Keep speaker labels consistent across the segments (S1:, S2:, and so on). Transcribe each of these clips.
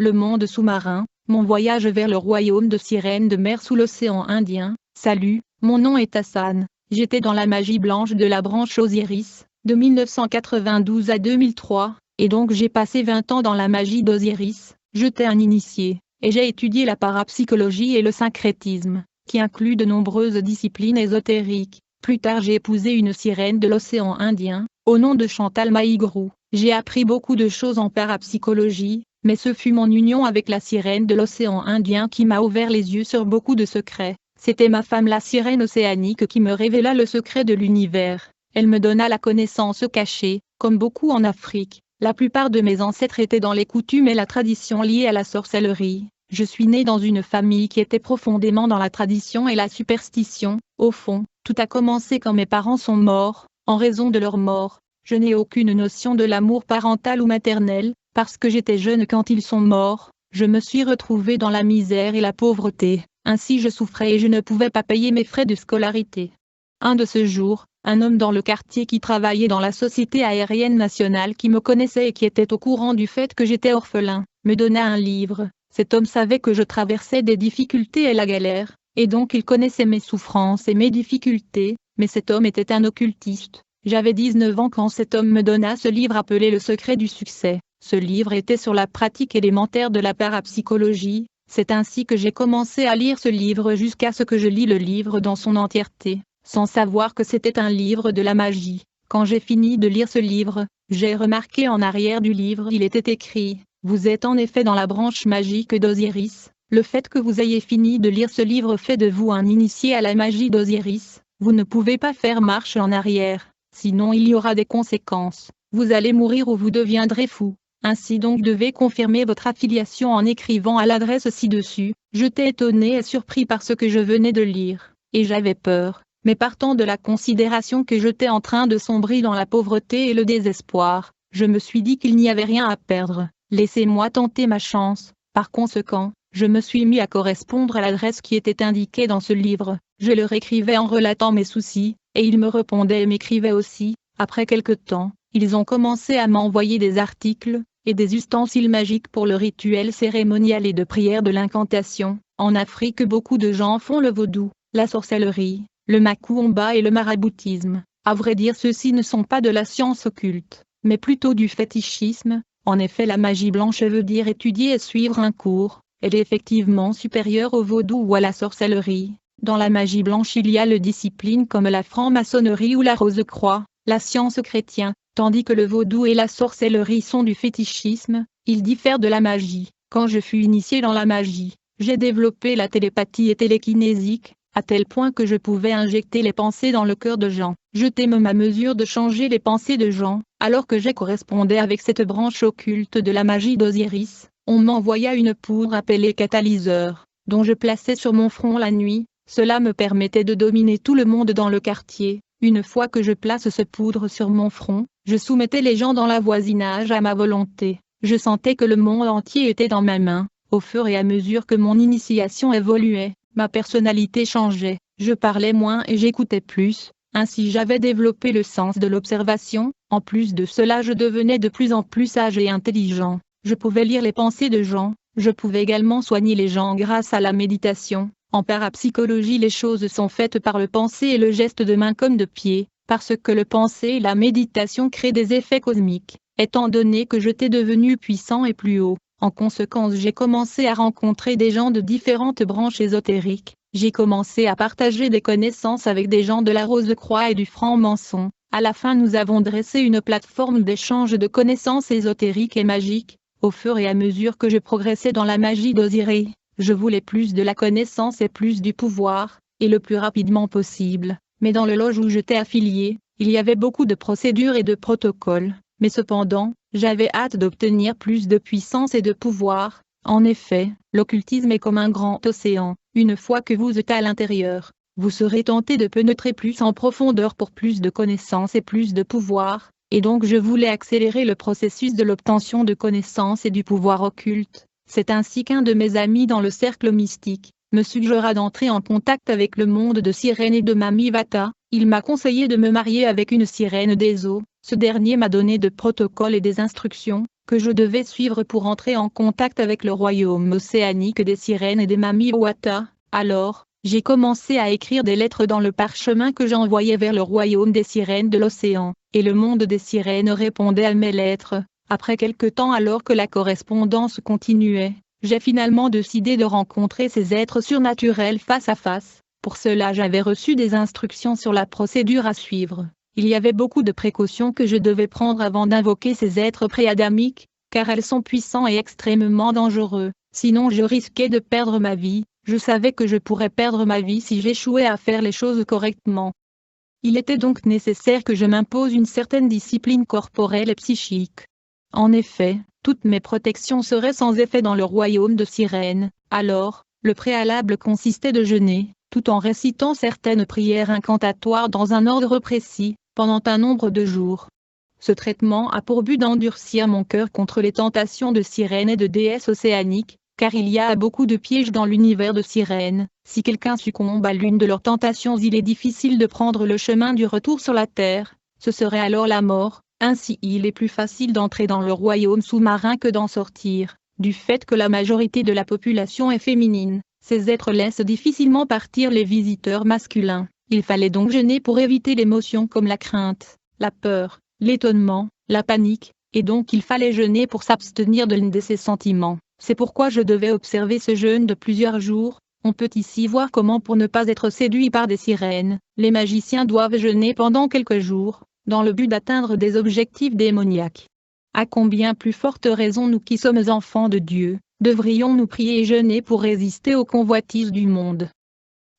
S1: le monde sous-marin, mon voyage vers le royaume de sirènes de mer sous l'océan Indien. Salut, mon nom est Hassan, j'étais dans la magie blanche de la branche Osiris, de 1992 à 2003, et donc j'ai passé 20 ans dans la magie d'Osiris, j'étais un initié, et j'ai étudié la parapsychologie et le syncrétisme, qui inclut de nombreuses disciplines ésotériques. Plus tard j'ai épousé une sirène de l'océan Indien, au nom de Chantal Mahigrou. J'ai appris beaucoup de choses en parapsychologie, mais ce fut mon union avec la sirène de l'océan Indien qui m'a ouvert les yeux sur beaucoup de secrets. C'était ma femme la sirène océanique qui me révéla le secret de l'univers. Elle me donna la connaissance cachée, comme beaucoup en Afrique. La plupart de mes ancêtres étaient dans les coutumes et la tradition liées à la sorcellerie. Je suis né dans une famille qui était profondément dans la tradition et la superstition. Au fond, tout a commencé quand mes parents sont morts. En raison de leur mort, je n'ai aucune notion de l'amour parental ou maternel, parce que j'étais jeune quand ils sont morts. Je me suis retrouvée dans la misère et la pauvreté, ainsi je souffrais et je ne pouvais pas payer mes frais de scolarité. Un de ce jour, un homme dans le quartier qui travaillait dans la société aérienne nationale qui me connaissait et qui était au courant du fait que j'étais orphelin, me donna un livre. Cet homme savait que je traversais des difficultés et la galère, et donc il connaissait mes souffrances et mes difficultés, mais cet homme était un occultiste. J'avais 19 ans quand cet homme me donna ce livre appelé Le secret du succès. Ce livre était sur la pratique élémentaire de la parapsychologie. C'est ainsi que j'ai commencé à lire ce livre jusqu'à ce que je lis le livre dans son entièreté, sans savoir que c'était un livre de la magie. Quand j'ai fini de lire ce livre, j'ai remarqué en arrière du livre il était écrit « Vous êtes en effet dans la branche magique d'Osiris. Le fait que vous ayez fini de lire ce livre fait de vous un initié à la magie d'Osiris. Vous ne pouvez pas faire marche en arrière, sinon il y aura des conséquences. Vous allez mourir ou vous deviendrez fou. Ainsi donc devez confirmer votre affiliation en écrivant à l'adresse ci-dessus. » J'étais étonné et surpris par ce que je venais de lire, et j'avais peur, mais partant de la considération que j'étais en train de sombrer dans la pauvreté et le désespoir, je me suis dit qu'il n'y avait rien à perdre. Laissez-moi tenter ma chance. Par conséquent, je me suis mis à correspondre à l'adresse qui était indiquée dans ce livre. Je leur écrivais en relatant mes soucis, et ils me répondaient et m'écrivaient aussi. Après quelque temps, ils ont commencé à m'envoyer des articles, et des ustensiles magiques pour le rituel cérémonial et de prière de l'incantation. En Afrique beaucoup de gens font le vaudou, la sorcellerie, le macumba et le maraboutisme. À vrai dire ceux-ci ne sont pas de la science occulte, mais plutôt du fétichisme. En effet la magie blanche veut dire étudier et suivre un cours. Elle est effectivement supérieure au vaudou ou à la sorcellerie. Dans la magie blanche il y a le discipline comme la franc-maçonnerie ou la Rose-Croix, la science chrétienne, tandis que le vaudou et la sorcellerie sont du fétichisme. Ils diffèrent de la magie. Quand je fus initié dans la magie, j'ai développé la télépathie et télékinésique, à tel point que je pouvais injecter les pensées dans le cœur de gens. J'étais même à mesure de changer les pensées de gens, alors que je correspondais avec cette branche occulte de la magie d'Osiris. On m'envoya une poudre appelée catalyseur, dont je plaçais sur mon front la nuit. Cela me permettait de dominer tout le monde dans le quartier. Une fois que je place ce poudre sur mon front, je soumettais les gens dans la voisinage à ma volonté. Je sentais que le monde entier était dans ma main. Au fur et à mesure que mon initiation évoluait, ma personnalité changeait. Je parlais moins et j'écoutais plus. Ainsi j'avais développé le sens de l'observation. En plus de cela je devenais de plus en plus sage et intelligent. Je pouvais lire les pensées de gens. Je pouvais également soigner les gens grâce à la méditation. En parapsychologie les choses sont faites par le penser et le geste de main comme de pied, parce que le penser et la méditation créent des effets cosmiques. Étant donné que j'étais devenu puissant et plus haut, en conséquence j'ai commencé à rencontrer des gens de différentes branches ésotériques. J'ai commencé à partager des connaissances avec des gens de la Rose-Croix et du franc-maçon. À la fin nous avons dressé une plateforme d'échange de connaissances ésotériques et magiques. Au fur et à mesure que je progressais dans la magie d'Osiris, je voulais plus de la connaissance et plus du pouvoir, et le plus rapidement possible. Mais dans le loge où j'étais affilié, il y avait beaucoup de procédures et de protocoles. Mais cependant, j'avais hâte d'obtenir plus de puissance et de pouvoir. En effet, l'occultisme est comme un grand océan. Une fois que vous êtes à l'intérieur, vous serez tenté de pénétrer plus en profondeur pour plus de connaissances et plus de pouvoir. Et donc je voulais accélérer le processus de l'obtention de connaissances et du pouvoir occulte. C'est ainsi qu'un de mes amis dans le cercle mystique me suggéra d'entrer en contact avec le monde de sirènes et de Mami Vata. Il m'a conseillé de me marier avec une sirène des eaux. Ce dernier m'a donné de protocoles et des instructions. que je devais suivre pour entrer en contact avec le royaume océanique des sirènes et des mamies Wata. Alors, j'ai commencé à écrire des lettres dans le parchemin que j'envoyais vers le royaume des sirènes de l'océan, et le monde des sirènes répondait à mes lettres. Après quelque temps, alors que la correspondance continuait, j'ai finalement décidé de rencontrer ces êtres surnaturels face à face. Pour cela, j'avais reçu des instructions sur la procédure à suivre. Il y avait beaucoup de précautions que je devais prendre avant d'invoquer ces êtres préadamiques, car elles sont puissants et extrêmement dangereux, sinon je risquais de perdre ma vie. Je savais que je pourrais perdre ma vie si j'échouais à faire les choses correctement. Il était donc nécessaire que je m'impose une certaine discipline corporelle et psychique. En effet, toutes mes protections seraient sans effet dans le royaume de Sirène. Alors, le préalable consistait de jeûner, tout en récitant certaines prières incantatoires dans un ordre précis, pendant un nombre de jours. Ce traitement a pour but d'endurcir mon cœur contre les tentations de sirènes et de déesses océaniques, car il y a beaucoup de pièges dans l'univers de sirènes. Si quelqu'un succombe à l'une de leurs tentations, il est difficile de prendre le chemin du retour sur la terre, ce serait alors la mort. Ainsi il est plus facile d'entrer dans le royaume sous-marin que d'en sortir. Du fait que la majorité de la population est féminine, ces êtres laissent difficilement partir les visiteurs masculins. Il fallait donc jeûner pour éviter l'émotion comme la crainte, la peur, l'étonnement, la panique, et donc il fallait jeûner pour s'abstenir de l'un de ces sentiments. C'est pourquoi je devais observer ce jeûne de plusieurs jours. On peut ici voir comment, pour ne pas être séduit par des sirènes, les magiciens doivent jeûner pendant quelques jours, dans le but d'atteindre des objectifs démoniaques. À combien plus forte raison nous qui sommes enfants de Dieu, devrions-nous prier et jeûner pour résister aux convoitises du monde.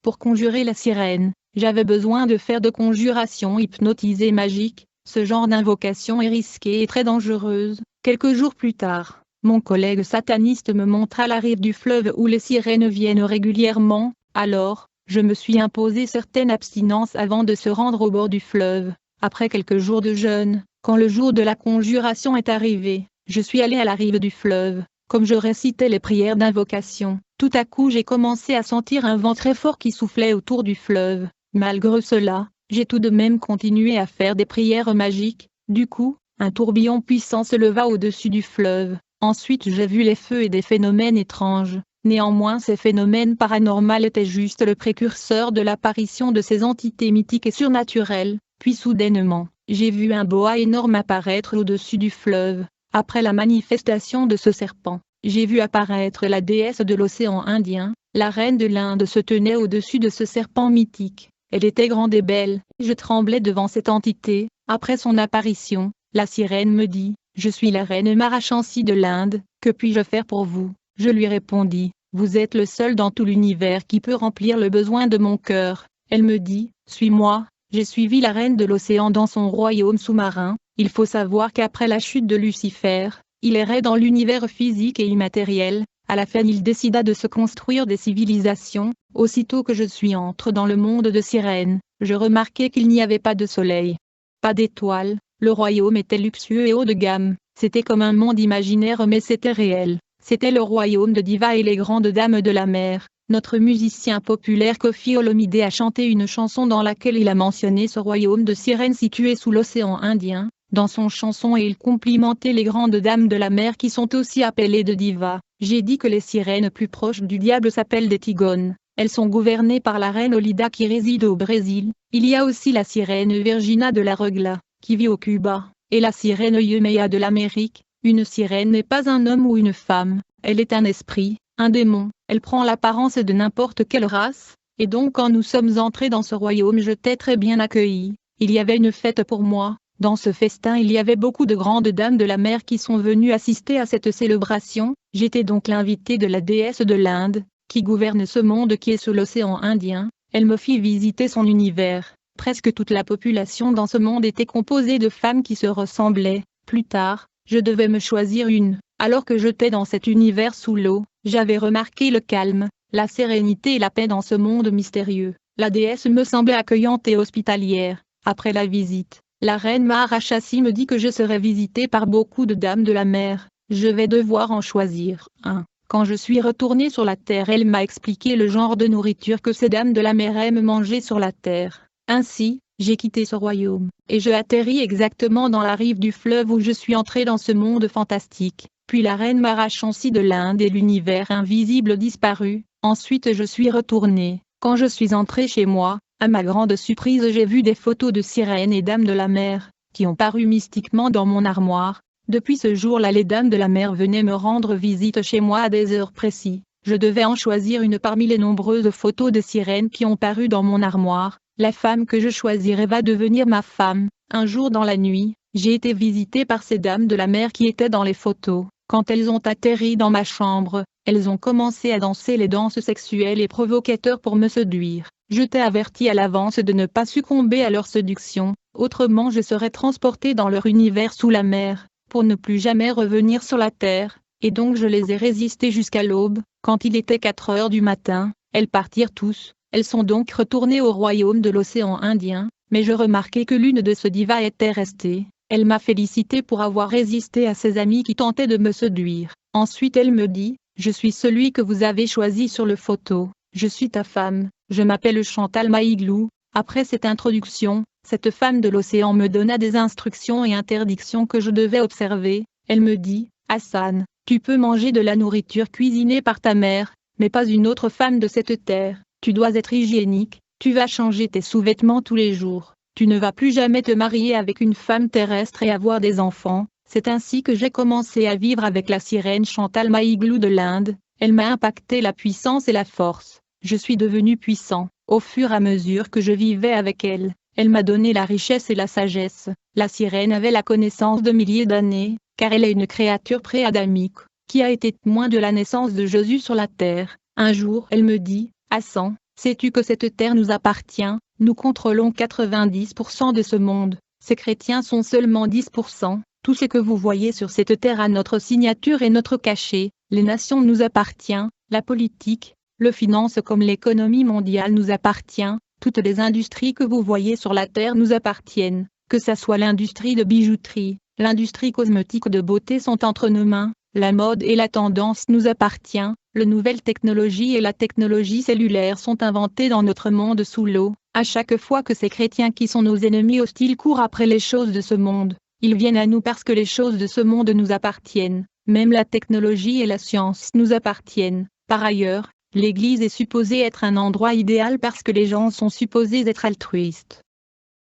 S1: Pour conjurer la sirène, j'avais besoin de faire de conjurations hypnotisées magiques. Ce genre d'invocation est risquée et très dangereuse. Quelques jours plus tard, mon collègue sataniste me montra la rive du fleuve où les sirènes viennent régulièrement. Alors, je me suis imposé certaine abstinence avant de se rendre au bord du fleuve. Après quelques jours de jeûne, quand le jour de la conjuration est arrivé, je suis allé à la rive du fleuve. Comme je récitais les prières d'invocation, tout à coup j'ai commencé à sentir un vent très fort qui soufflait autour du fleuve. Malgré cela, j'ai tout de même continué à faire des prières magiques. Du coup, un tourbillon puissant se leva au-dessus du fleuve. Ensuite j'ai vu les feux et des phénomènes étranges. Néanmoins, ces phénomènes paranormaux étaient juste le précurseur de l'apparition de ces entités mythiques et surnaturelles. Puis soudainement, j'ai vu un boa énorme apparaître au-dessus du fleuve. Après la manifestation de ce serpent, j'ai vu apparaître la déesse de l'océan Indien. La reine de l'Inde se tenait au-dessus de ce serpent mythique. Elle était grande et belle. Je tremblais devant cette entité. Après son apparition, la sirène me dit « Je suis la reine Marachansi de l'Inde, que puis-je faire pour vous ?» Je lui répondis « Vous êtes le seul dans tout l'univers qui peut remplir le besoin de mon cœur. » Elle me dit « Suis-moi. » J'ai suivi la reine de l'océan dans son royaume sous-marin. Il faut savoir qu'après la chute de Lucifer, il errait dans l'univers physique et immatériel. À la fin, il décida de se construire des civilisations. Aussitôt que je suis entré dans le monde de sirènes, je remarquai qu'il n'y avait pas de soleil, pas d'étoiles. Le royaume était luxueux et haut de gamme. C'était comme un monde imaginaire, mais c'était réel. C'était le royaume de Diva et les grandes dames de la mer. Notre musicien populaire Koffi Olomide a chanté une chanson dans laquelle il a mentionné ce royaume de sirènes situé sous l'océan Indien. Dans son chanson, il complimentait les grandes dames de la mer qui sont aussi appelées de divas. J'ai dit que les sirènes plus proches du diable s'appellent des tigones. Elles sont gouvernées par la reine Olida qui réside au Brésil. Il y a aussi la sirène Virginia de la Regla, qui vit au Cuba, et la sirène Yemea de l'Amérique. Une sirène n'est pas un homme ou une femme, elle est un esprit, un démon. Elle prend l'apparence de n'importe quelle race, et donc quand nous sommes entrés dans ce royaume, je t'ai très bien accueilli. Il y avait une fête pour moi. Dans ce festin, il y avait beaucoup de grandes dames de la mer qui sont venues assister à cette célébration. J'étais donc l'invité de la déesse de l'Inde, qui gouverne ce monde qui est sous l'océan Indien. Elle me fit visiter son univers. Presque toute la population dans ce monde était composée de femmes qui se ressemblaient. Plus tard, je devais me choisir une. Alors que j'étais dans cet univers sous l'eau, j'avais remarqué le calme, la sérénité et la paix dans ce monde mystérieux. La déesse me semblait accueillante et hospitalière. Après la visite, la reine Maharashasi me dit que je serai visitée par beaucoup de dames de la mer. Je vais devoir en choisir un. Quand je suis retournée sur la terre, elle m'a expliqué le genre de nourriture que ces dames de la mer aiment manger sur la terre. Ainsi, j'ai quitté ce royaume, et je atterris exactement dans la rive du fleuve où je suis entré dans ce monde fantastique. Puis la reine m'arrachant de l'Inde et l'univers invisible disparut. Ensuite je suis retourné. Quand je suis entré chez moi, à ma grande surprise j'ai vu des photos de sirènes et dames de la mer, qui ont paru mystiquement dans mon armoire. Depuis ce jour-là les dames de la mer venaient me rendre visite chez moi à des heures précises. Je devais en choisir une parmi les nombreuses photos de sirènes qui ont paru dans mon armoire. La femme que je choisirai va devenir ma femme. Un jour dans la nuit, j'ai été visitée par ces dames de la mer qui étaient dans les photos. Quand elles ont atterri dans ma chambre, elles ont commencé à danser les danses sexuelles et provocateurs pour me séduire. Je t'ai averti à l'avance de ne pas succomber à leur séduction, autrement je serais transporté dans leur univers sous la mer, pour ne plus jamais revenir sur la terre, et donc je les ai résistés jusqu'à l'aube. Quand il était 4 heures du matin, elles partirent tous. Elles sont donc retournées au royaume de l'océan Indien, mais je remarquai que l'une de ces divas était restée. Elle m'a félicité pour avoir résisté à ses amis qui tentaient de me séduire. Ensuite elle me dit, je suis celui que vous avez choisi sur le photo, je suis ta femme, je m'appelle Chantal Maïglou. Après cette introduction, cette femme de l'océan me donna des instructions et interdictions que je devais observer. Elle me dit, Hassan, tu peux manger de la nourriture cuisinée par ta mère, mais pas une autre femme de cette terre. Tu dois être hygiénique, tu vas changer tes sous-vêtements tous les jours, tu ne vas plus jamais te marier avec une femme terrestre et avoir des enfants. C'est ainsi que j'ai commencé à vivre avec la sirène Chantal Maïglou de l'Inde. Elle m'a impacté la puissance et la force. Je suis devenu puissant, au fur et à mesure que je vivais avec elle. Elle m'a donné la richesse et la sagesse. La sirène avait la connaissance de milliers d'années, car elle est une créature pré-adamique, qui a été témoin de la naissance de Jésus sur la terre. Un jour elle me dit, Hassan, sais-tu que cette terre nous appartient, nous contrôlons 90% de ce monde, ces chrétiens sont seulement 10%, tout ce que vous voyez sur cette terre a notre signature et notre cachet, les nations nous appartiennent, la politique, le finance comme l'économie mondiale nous appartient, toutes les industries que vous voyez sur la terre nous appartiennent, que ça soit l'industrie de bijouterie, l'industrie cosmétique de beauté sont entre nos mains, la mode et la tendance nous appartient. Les nouvelles technologies et la technologie cellulaire sont inventées dans notre monde sous l'eau. À chaque fois que ces chrétiens qui sont nos ennemis hostiles courent après les choses de ce monde, ils viennent à nous parce que les choses de ce monde nous appartiennent. Même la technologie et la science nous appartiennent. Par ailleurs, l'Église est supposée être un endroit idéal parce que les gens sont supposés être altruistes.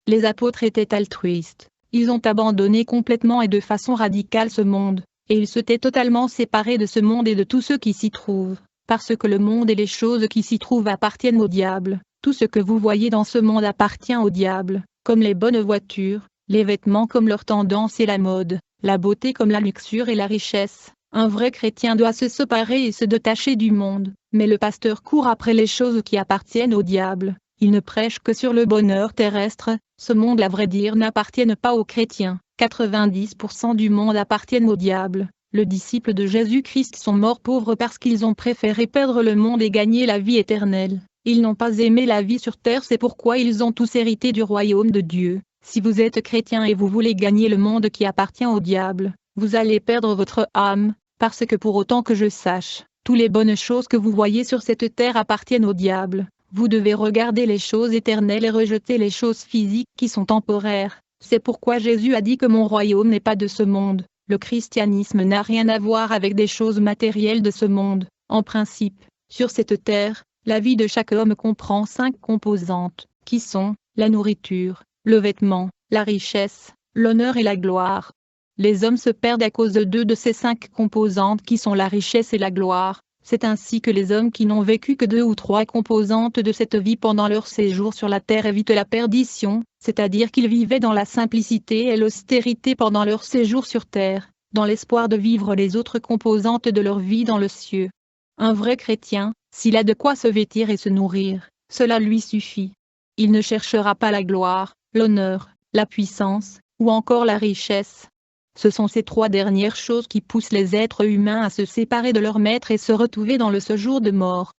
S1: Les apôtres étaient altruistes. Ils ont abandonné complètement et de façon radicale ce monde. Et ils s'étaient totalement séparés de ce monde et de tous ceux qui s'y trouvent, parce que le monde et les choses qui s'y trouvent appartiennent au diable. Tout ce que vous voyez dans ce monde appartient au diable, comme les bonnes voitures, les vêtements comme leur tendance et la mode, la beauté comme la luxure et la richesse. Un vrai chrétien doit se séparer et se détacher du monde, mais le pasteur court après les choses qui appartiennent au diable. Il ne prêche que sur le bonheur terrestre. Ce monde à vrai dire n'appartient pas aux chrétiens. 90% du monde appartiennent au diable. Les disciples de Jésus-Christ sont morts pauvres parce qu'ils ont préféré perdre le monde et gagner la vie éternelle. Ils n'ont pas aimé la vie sur terre, c'est pourquoi ils ont tous hérité du royaume de Dieu. Si vous êtes chrétien et vous voulez gagner le monde qui appartient au diable, vous allez perdre votre âme, parce que pour autant que je sache, toutes les bonnes choses que vous voyez sur cette terre appartiennent au diable. Vous devez regarder les choses éternelles et rejeter les choses physiques qui sont temporaires. C'est pourquoi Jésus a dit que mon royaume n'est pas de ce monde. Le christianisme n'a rien à voir avec des choses matérielles de ce monde. En principe, sur cette terre, la vie de chaque homme comprend 5 composantes, qui sont la nourriture, le vêtement, la richesse, l'honneur et la gloire. Les hommes se perdent à cause de 2 de ces 5 composantes qui sont la richesse et la gloire. C'est ainsi que les hommes qui n'ont vécu que 2 ou 3 composantes de cette vie pendant leur séjour sur la terre évitent la perdition, c'est-à-dire qu'ils vivaient dans la simplicité et l'austérité pendant leur séjour sur terre, dans l'espoir de vivre les autres composantes de leur vie dans le ciel. Un vrai chrétien, s'il a de quoi se vêtir et se nourrir, cela lui suffit. Il ne cherchera pas la gloire, l'honneur, la puissance, ou encore la richesse. Ce sont ces 3 dernières choses qui poussent les êtres humains à se séparer de leur maître et se retrouver dans le séjour de mort.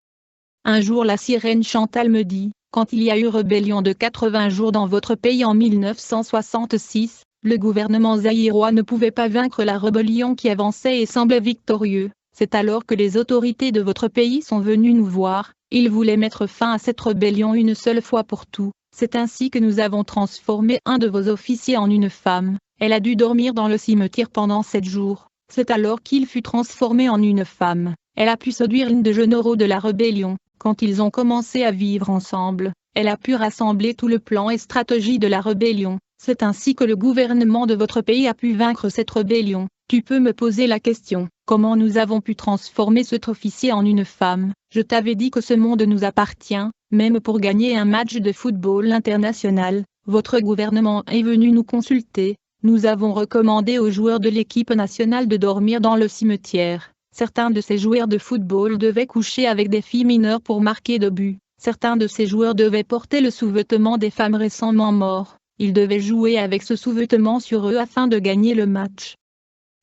S1: Un jour la sirène Chantal me dit, quand il y a eu rébellion de 80 jours dans votre pays en 1966, le gouvernement zaïrois ne pouvait pas vaincre la rébellion qui avançait et semblait victorieux. C'est alors que les autorités de votre pays sont venues nous voir, ils voulaient mettre fin à cette rébellion une seule fois pour tout. C'est ainsi que nous avons transformé un de vos officiers en une femme. Elle a dû dormir dans le cimetière pendant 7 jours. C'est alors qu'il fut transformé en une femme. Elle a pu séduire l'un des généraux de la rébellion. Quand ils ont commencé à vivre ensemble, elle a pu rassembler tout le plan et stratégie de la rébellion. C'est ainsi que le gouvernement de votre pays a pu vaincre cette rébellion. Tu peux me poser la question, comment nous avons pu transformer cet officier en une femme? Je t'avais dit que ce monde nous appartient, même pour gagner un match de football international. Votre gouvernement est venu nous consulter. Nous avons recommandé aux joueurs de l'équipe nationale de dormir dans le cimetière. Certains de ces joueurs de football devaient coucher avec des filles mineures pour marquer de buts. Certains de ces joueurs devaient porter le sous-vêtement des femmes récemment mortes. Ils devaient jouer avec ce sous-vêtement sur eux afin de gagner le match.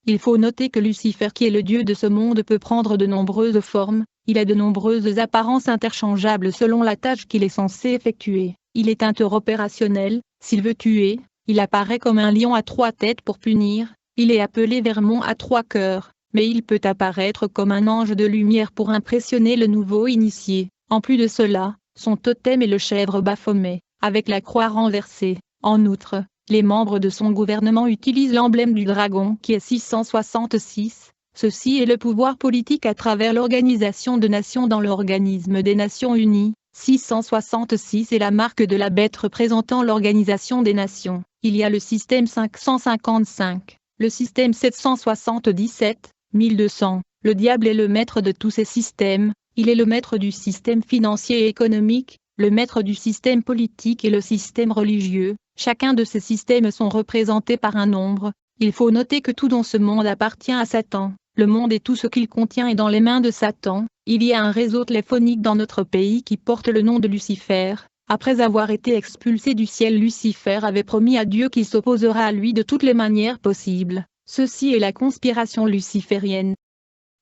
S1: Il faut noter que Lucifer, qui est le dieu de ce monde, peut prendre de nombreuses formes. Il a de nombreuses apparences interchangeables selon la tâche qu'il est censé effectuer. Il est interopérationnel. S'il veut tuer, il apparaît comme un lion à 3 têtes pour punir. Il est appelé Vermont à 3 cœurs, mais il peut apparaître comme un ange de lumière pour impressionner le nouveau initié. En plus de cela, son totem est le chèvre Baphomet, avec la croix renversée. En outre, les membres de son gouvernement utilisent l'emblème du dragon qui est 666. Ceci est le pouvoir politique à travers l'Organisation des Nations dans l'Organisme des Nations Unies. 666 est la marque de la bête représentant l'Organisation des Nations. Il y a le système 555, le système 777, 1200. Le diable est le maître de tous ces systèmes. Il est le maître du système financier et économique, le maître du système politique et le système religieux. Chacun de ces systèmes sont représentés par un nombre. Il faut noter que tout dans ce monde appartient à Satan. Le monde et tout ce qu'il contient est dans les mains de Satan. Il y a un réseau téléphonique dans notre pays qui porte le nom de Lucifer. Après avoir été expulsé du ciel, Lucifer avait promis à Dieu qu'il s'opposera à lui de toutes les manières possibles. Ceci est la conspiration luciférienne.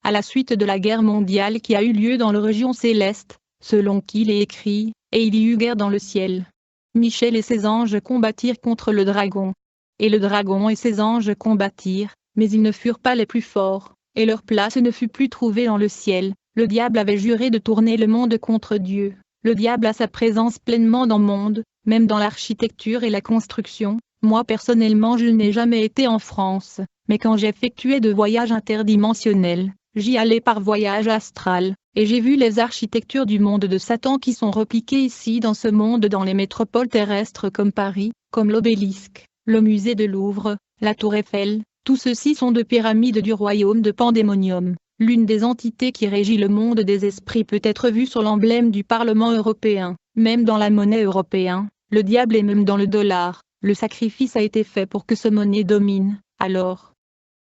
S1: À la suite de la guerre mondiale qui a eu lieu dans la région céleste, selon qu'il est écrit, et il y eut guerre dans le ciel. Michel et ses anges combattirent contre le dragon. Et le dragon et ses anges combattirent, mais ils ne furent pas les plus forts, et leur place ne fut plus trouvée dans le ciel. Le diable avait juré de tourner le monde contre Dieu. Le diable a sa présence pleinement dans le monde, même dans l'architecture et la construction. Moi personnellement je n'ai jamais été en France, mais quand j'effectuais de voyages interdimensionnels, j'y allais par voyage astral, et j'ai vu les architectures du monde de Satan qui sont repliquées ici dans ce monde dans les métropoles terrestres comme Paris, comme l'Obélisque, le musée de Louvre, la Tour Eiffel. Tout ceci sont de pyramides du royaume de Pandémonium. L'une des entités qui régit le monde des esprits peut être vue sur l'emblème du Parlement européen, même dans la monnaie européenne, le diable est même dans le dollar. Le sacrifice a été fait pour que ce monnaie domine. Alors,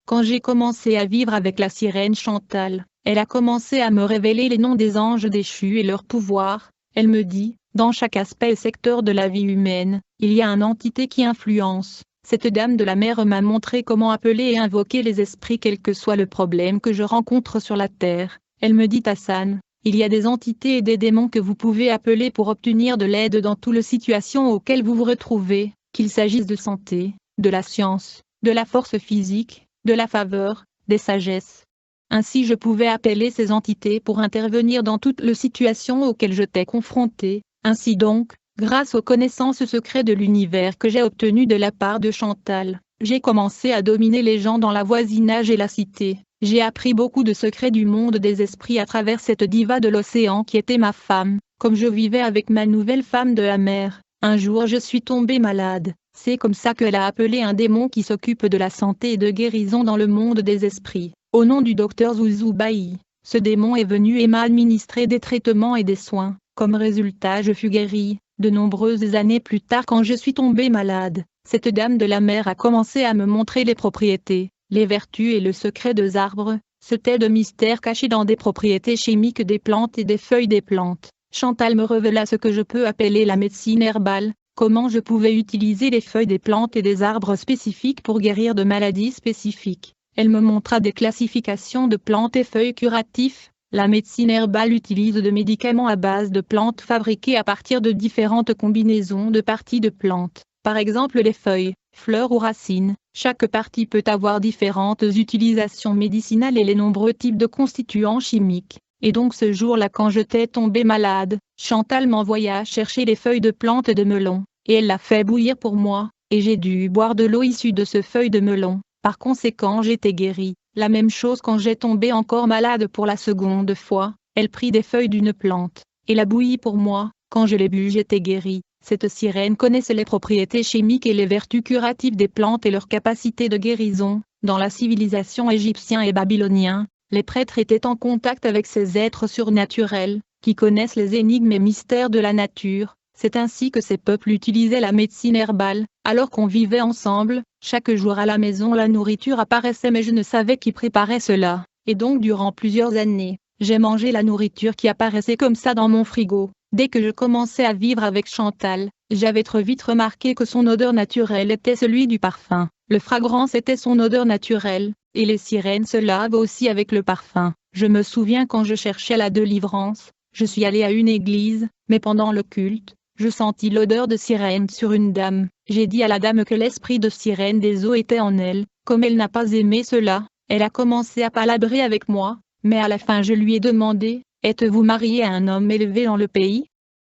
S1: quand j'ai commencé à vivre avec la sirène Chantal, elle a commencé à me révéler les noms des anges déchus et leur pouvoir. Elle me dit, dans chaque aspect et secteur de la vie humaine, il y a une entité qui influence. Cette dame de la mer m'a montré comment appeler et invoquer les esprits quel que soit le problème que je rencontre sur la terre. Elle me dit Hassan, il y a des entités et des démons que vous pouvez appeler pour obtenir de l'aide dans toutes les situations auxquelles vous vous retrouvez, qu'il s'agisse de santé, de la science, de la force physique, de la faveur, des sagesses. Ainsi je pouvais appeler ces entités pour intervenir dans toutes les situations auxquelles j'étais confronté. Ainsi donc, grâce aux connaissances secrètes de l'univers que j'ai obtenues de la part de Chantal, j'ai commencé à dominer les gens dans la voisinage et la cité. J'ai appris beaucoup de secrets du monde des esprits à travers cette diva de l'océan qui était ma femme. Comme je vivais avec ma nouvelle femme de la mer, un jour je suis tombée malade. C'est comme ça qu'elle a appelé un démon qui s'occupe de la santé et de guérison dans le monde des esprits. Au nom du docteur Zuzoubaï, ce démon est venu et m'a administré des traitements et des soins. Comme résultat, je fus guérie. De nombreuses années plus tard, quand je suis tombée malade, cette dame de la mer a commencé à me montrer les propriétés, les vertus et le secret des arbres. C'était de mystères cachés dans des propriétés chimiques des plantes et des feuilles des plantes. Chantal me révéla ce que je peux appeler la médecine herbale, comment je pouvais utiliser les feuilles des plantes et des arbres spécifiques pour guérir de maladies spécifiques. Elle me montra des classifications de plantes et feuilles curatifs. La médecine herbale utilise des médicaments à base de plantes fabriquées à partir de différentes combinaisons de parties de plantes, par exemple les feuilles, fleurs ou racines. Chaque partie peut avoir différentes utilisations médicinales et les nombreux types de constituants chimiques. Et donc ce jour-là quand j'étais tombée malade, Chantal m'envoya chercher les feuilles de plantes de melon, et elle l'a fait bouillir pour moi, et j'ai dû boire de l'eau issue de ce feuille de melon. Par conséquent j'étais guérie. La même chose quand j'ai tombé encore malade pour la seconde fois, elle prit des feuilles d'une plante, et la bouillit pour moi, quand je l'ai bu j'étais guérie. Cette sirène connaissait les propriétés chimiques et les vertus curatives des plantes et leur capacité de guérison. Dans la civilisation égyptienne et babylonienne, les prêtres étaient en contact avec ces êtres surnaturels, qui connaissent les énigmes et mystères de la nature. C'est ainsi que ces peuples utilisaient la médecine herbale, alors qu'on vivait ensemble. Chaque jour à la maison la nourriture apparaissait mais je ne savais qui préparait cela, et donc durant plusieurs années, j'ai mangé la nourriture qui apparaissait comme ça dans mon frigo. Dès que je commençais à vivre avec Chantal, j'avais très vite remarqué que son odeur naturelle était celui du parfum, le fragrance était son odeur naturelle, et les sirènes se lavent aussi avec le parfum. Je me souviens quand je cherchais la délivrance, je suis allée à une église, mais pendant le culte, je sentis l'odeur de sirène sur une dame. J'ai dit à la dame que l'esprit de sirène des eaux était en elle. Comme elle n'a pas aimé cela, elle a commencé à palabrer avec moi, mais à la fin je lui ai demandé, « Êtes-vous mariée à un homme élevé dans le pays ?»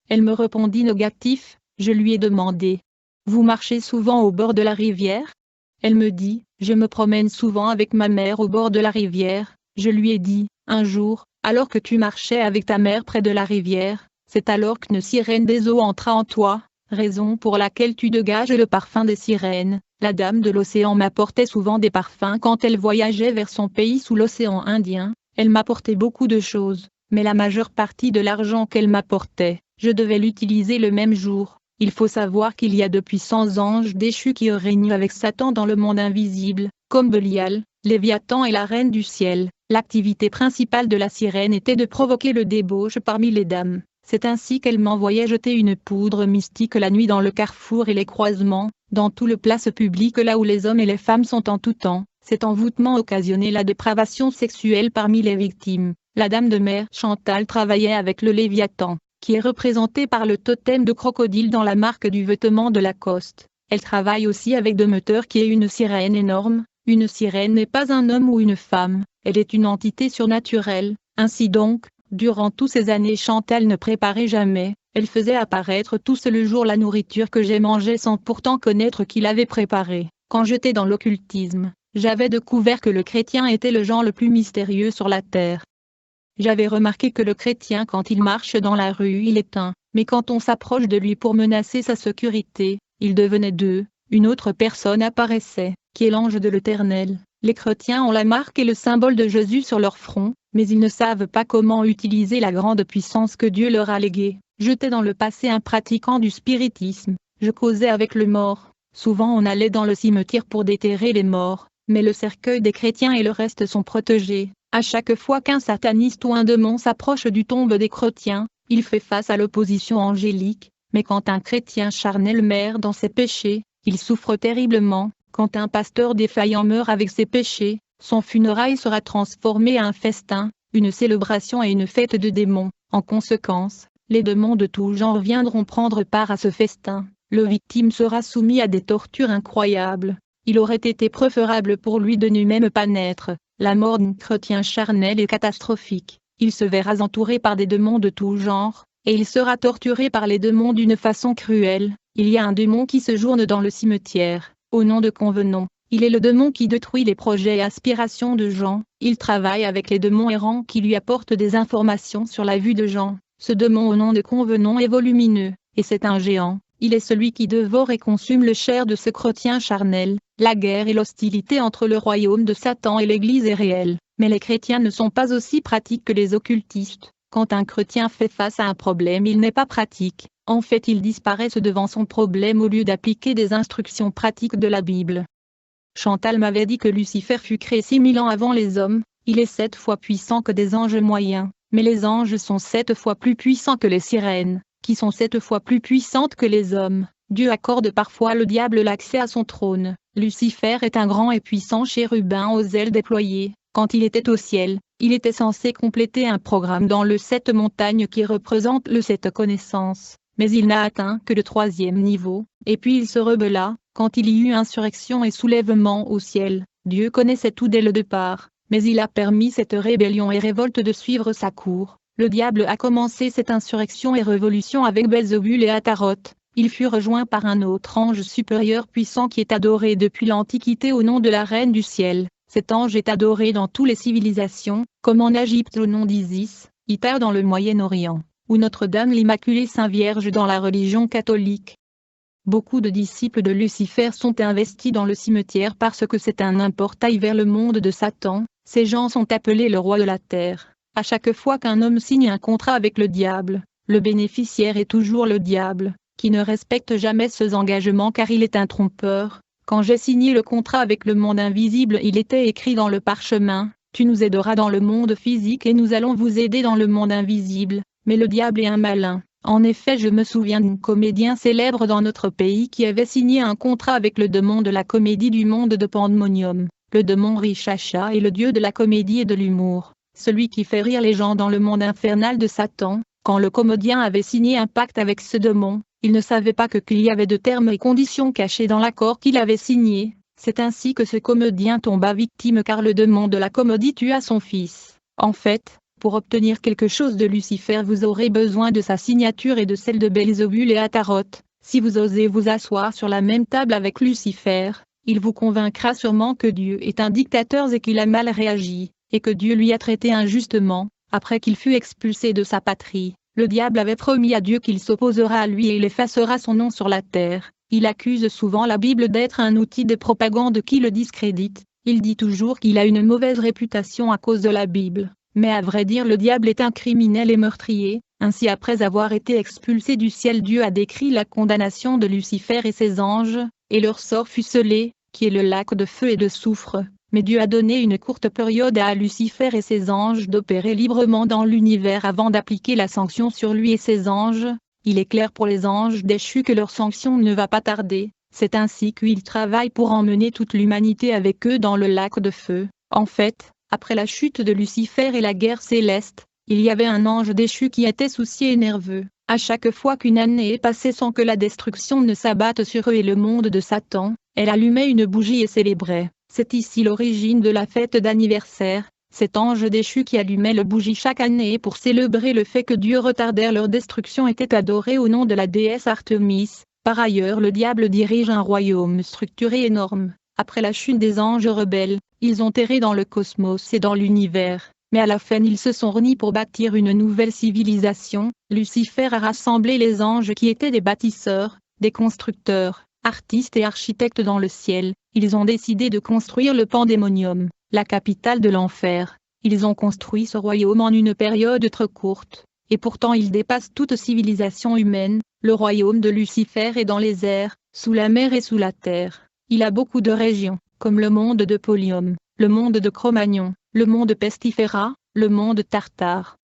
S1: Elle me répondit négatif. Je lui ai demandé, « Vous marchez souvent au bord de la rivière ?» Elle me dit, « Je me promène souvent avec ma mère au bord de la rivière. » Je lui ai dit, « Un jour, alors que tu marchais avec ta mère près de la rivière, c'est alors qu'une sirène des eaux entra en toi, raison pour laquelle tu dégages le parfum des sirènes. » La dame de l'océan m'apportait souvent des parfums quand elle voyageait vers son pays sous l'océan Indien. Elle m'apportait beaucoup de choses, mais la majeure partie de l'argent qu'elle m'apportait, je devais l'utiliser le même jour. Il faut savoir qu'il y a de puissants anges déchus qui règnent avec Satan dans le monde invisible, comme Belial, Léviathan et la reine du ciel. L'activité principale de la sirène était de provoquer le débauche parmi les dames. C'est ainsi qu'elle m'envoyait jeter une poudre mystique la nuit dans le carrefour et les croisements, dans tout le place public là où les hommes et les femmes sont en tout temps. Cet envoûtement occasionnait la dépravation sexuelle parmi les victimes. La dame de mer Chantal travaillait avec le Léviathan, qui est représenté par le totem de crocodile dans la marque du vêtement de Lacoste. Elle travaille aussi avec Demeter qui est une sirène énorme. Une sirène n'est pas un homme ou une femme, elle est une entité surnaturelle. Ainsi donc, durant toutes ces années Chantal ne préparait jamais, elle faisait apparaître tout seul le jour la nourriture que j'ai mangée sans pourtant connaître qui l'avait préparée. Quand j'étais dans l'occultisme, j'avais découvert que le chrétien était le genre le plus mystérieux sur la terre. J'avais remarqué que le chrétien quand il marche dans la rue il est un, mais quand on s'approche de lui pour menacer sa sécurité, il devenait deux. Une autre personne apparaissait, qui est l'ange de l'Éternel. Les chrétiens ont la marque et le symbole de Jésus sur leur front, mais ils ne savent pas comment utiliser la grande puissance que Dieu leur a léguée. J'étais dans le passé un pratiquant du spiritisme, je causais avec le mort. Souvent on allait dans le cimetière pour déterrer les morts, mais le cercueil des chrétiens et le reste sont protégés. À chaque fois qu'un sataniste ou un démon s'approche du tombe des chrétiens, il fait face à l'opposition angélique, mais quand un chrétien charnel meurt dans ses péchés, il souffre terriblement. Quand un pasteur défaillant meurt avec ses péchés, son funérail sera transformé à un festin, une célébration et une fête de démons. En conséquence, les démons de tout genre viendront prendre part à ce festin. Le victime sera soumis à des tortures incroyables. Il aurait été préférable pour lui de ne même pas naître. La mort d'un chrétien charnel est catastrophique. Il se verra entouré par des démons de tout genre, et il sera torturé par les démons d'une façon cruelle. Il y a un démon qui séjourne dans le cimetière, au nom de Convenons. Il est le démon qui détruit les projets et aspirations de gens. Il travaille avec les démons errants qui lui apportent des informations sur la vue de gens. Ce démon au nom de Convenons est volumineux, et c'est un géant. Il est celui qui dévore et consume le chair de ce chrétien charnel. La guerre et l'hostilité entre le royaume de Satan et l'Église est réelle. Mais les chrétiens ne sont pas aussi pratiques que les occultistes. Quand un chrétien fait face à un problème il n'est pas pratique. En fait il disparaît devant son problème au lieu d'appliquer des instructions pratiques de la Bible. Chantal m'avait dit que Lucifer fut créé 6000 ans avant les hommes. Il est 7 fois puissant que des anges moyens. Mais les anges sont 7 fois plus puissants que les sirènes, qui sont 7 fois plus puissantes que les hommes. Dieu accorde parfois au diable l'accès à son trône. Lucifer est un grand et puissant chérubin aux ailes déployées. Quand il était au ciel, il était censé compléter un programme dans le 7 montagnes qui représente le 7 connaissances. Mais il n'a atteint que le 3e niveau, et puis il se rebella, quand il y eut insurrection et soulèvement au ciel. Dieu connaissait tout dès le départ. mais il a permis cette rébellion et révolte de suivre sa cour. Le diable a commencé cette insurrection et révolution avec Belzébul et Ataroth. Il fut rejoint par un autre ange supérieur puissant qui est adoré depuis l'Antiquité au nom de la Reine du Ciel. Cet ange est adoré dans toutes les civilisations, comme en Égypte au nom d'Isis, Iter dans le Moyen-Orient, ou Notre-Dame l'Immaculée Sainte Vierge dans la religion catholique. Beaucoup de disciples de Lucifer sont investis dans le cimetière parce que c'est un portail vers le monde de Satan. Ces gens sont appelés le roi de la terre. À chaque fois qu'un homme signe un contrat avec le diable, le bénéficiaire est toujours le diable, qui ne respecte jamais ses engagements car il est un trompeur. Quand j'ai signé le contrat avec le monde invisible, il était écrit dans le parchemin, tu nous aideras dans le monde physique et nous allons vous aider dans le monde invisible. Mais le diable est un malin. En effet, je me souviens d'un comédien célèbre dans notre pays qui avait signé un contrat avec le démon de la comédie du monde de Pandemonium. Le démon Rishacha est le dieu de la comédie et de l'humour, celui qui fait rire les gens dans le monde infernal de Satan. Quand le comédien avait signé un pacte avec ce démon, il ne savait pas qu'il y avait de termes et conditions cachés dans l'accord qu'il avait signé. C'est ainsi que ce comédien tomba victime car le démon de la comédie tua son fils. En fait, pour obtenir quelque chose de Lucifer vous aurez besoin de sa signature et de celle de Belzébul et Ataroth. Si vous osez vous asseoir sur la même table avec Lucifer, il vous convaincra sûrement que Dieu est un dictateur et qu'il a mal réagi, et que Dieu lui a traité injustement. Après qu'il fut expulsé de sa patrie, le diable avait promis à Dieu qu'il s'opposera à lui et il effacera son nom sur la terre. Il accuse souvent la Bible d'être un outil de propagande qui le discrédite. Il dit toujours qu'il a une mauvaise réputation à cause de la Bible. Mais à vrai dire le diable est un criminel et meurtrier. Ainsi après avoir été expulsé du ciel, Dieu a décrit la condamnation de Lucifer et ses anges, et leur sort fut scellé, qui est le lac de feu et de soufre. Mais Dieu a donné une courte période à Lucifer et ses anges d'opérer librement dans l'univers avant d'appliquer la sanction sur lui et ses anges. Il est clair pour les anges déchus que leur sanction ne va pas tarder. C'est ainsi qu'ils travaillent pour emmener toute l'humanité avec eux dans le lac de feu. En fait, après la chute de Lucifer et la guerre céleste, il y avait un ange déchu qui était soucieux et nerveux. À chaque fois qu'une année est passée sans que la destruction ne s'abatte sur eux et le monde de Satan, elle allumait une bougie et célébrait. C'est ici l'origine de la fête d'anniversaire. Cet ange déchu qui allumait le bougie chaque année pour célébrer le fait que Dieu retardait leur destruction était adoré au nom de la déesse Artémis. Par ailleurs, le diable dirige un royaume structuré énorme. Après la chute des anges rebelles, ils ont erré dans le cosmos et dans l'univers, mais à la fin ils se sont réunis pour bâtir une nouvelle civilisation. Lucifer a rassemblé les anges qui étaient des bâtisseurs, des constructeurs, artistes et architectes dans le ciel. Ils ont décidé de construire le Pandémonium, la capitale de l'enfer. Ils ont construit ce royaume en une période très courte, et pourtant il dépasse toute civilisation humaine. Le royaume de Lucifer est dans les airs, sous la mer et sous la terre. Il a beaucoup de régions, comme le monde de Polium, le monde de Cro-Magnon, le monde Pestifera, le monde Tartare,